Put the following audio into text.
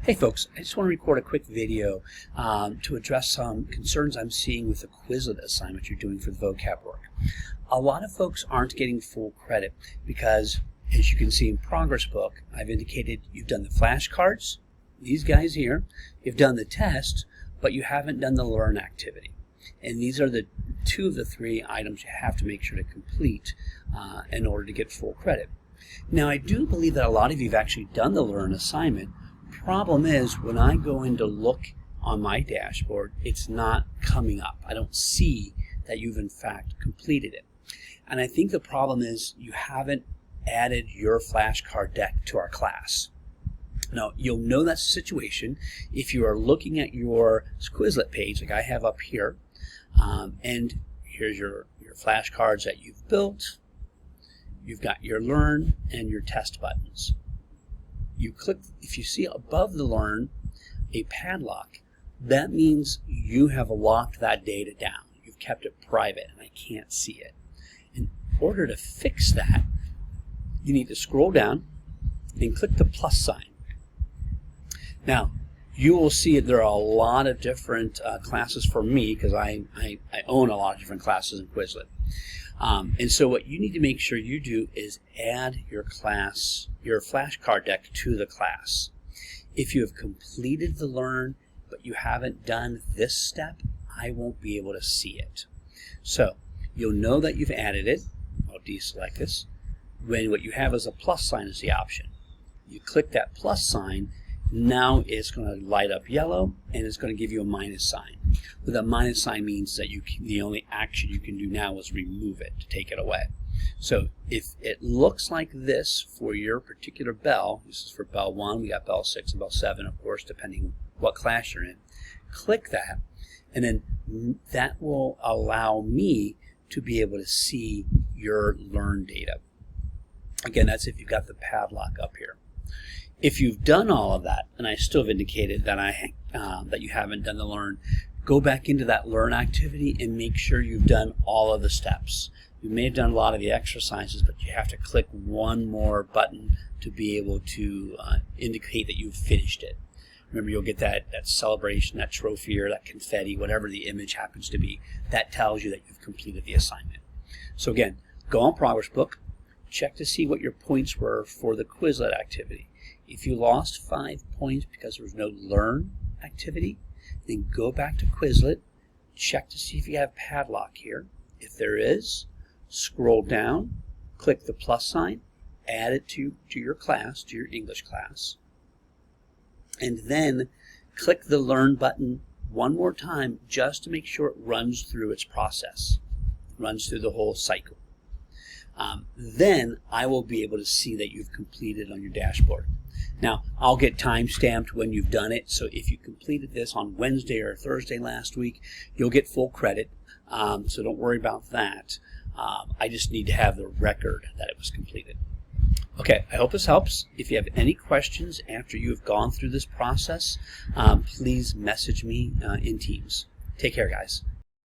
Hey folks, I just want to record a quick video to address some concerns I'm seeing with the Quizlet assignment you're doing for the vocab work. A lot of folks aren't getting full credit because, as you can see in Progress Book, I've indicated you've done the flashcards, these guys here, you've done the test, but you haven't done the learn activity. And these are the two of the three items you have to make sure to complete in order to get full credit. Now, I do believe that a lot of you have actually done the learn assignment. Problem is, when I go in to look on my dashboard, it's not coming up. I don't see that you've in fact completed it. And I think the problem is you haven't added your flashcard deck to our class. Now, you'll know that's the situation if you are looking at your Quizlet page like I have up here, and here's your flashcards that you've built. You've got your learn and your test buttons. You click, if you see above the learn a padlock, that means you have locked that data down. You've kept it private and I can't see it. In order to fix that, you need to scroll down and click the plus sign. Now, you will see there are a lot of different classes for me because I own a lot of different classes in Quizlet. And so what you need to make sure you do is add your flashcard deck to the class. If you have completed the learn, but you haven't done this step, I won't be able to see it. So you'll know that you've added it. I'll deselect this. When what you have is a plus sign is the option. You click that plus sign, now it's going to light up yellow and it's going to give you a minus sign. What that minus sign means that the only action you can do now is remove it, to take it away. So if it looks like this for your particular bell, this is for bell 1, we got bell 6 and bell 7, of course, depending what class you're in, click that, and then that will allow me to be able to see your learn data. Again, that's if you've got the padlock up here. If you've done all of that, and I still have indicated that that you haven't done the learn, go back into that learn activity and make sure you've done all of the steps. You may have done a lot of the exercises, but you have to click one more button to be able to indicate that you've finished it. Remember, you'll get that celebration, that trophy, or that confetti, whatever the image happens to be. That tells you that you've completed the assignment. So again, go on Progress Book, check to see what your points were for the Quizlet activity. If you lost 5 points because there was no learn activity, then go back to Quizlet, check to see if you have padlock here. If there is, scroll down, click the plus sign, add it to your class, to your English class, and then click the learn button one more time just to make sure it runs through its process, runs through the whole cycle. Then I will be able to see that you've completed on your dashboard. Now, I'll get time-stamped when you've done it, so if you completed this on Wednesday or Thursday last week, you'll get full credit, so don't worry about that. I just need to have the record that it was completed. Okay, I hope this helps. If you have any questions after you have gone through this process, please message me in Teams. Take care, guys.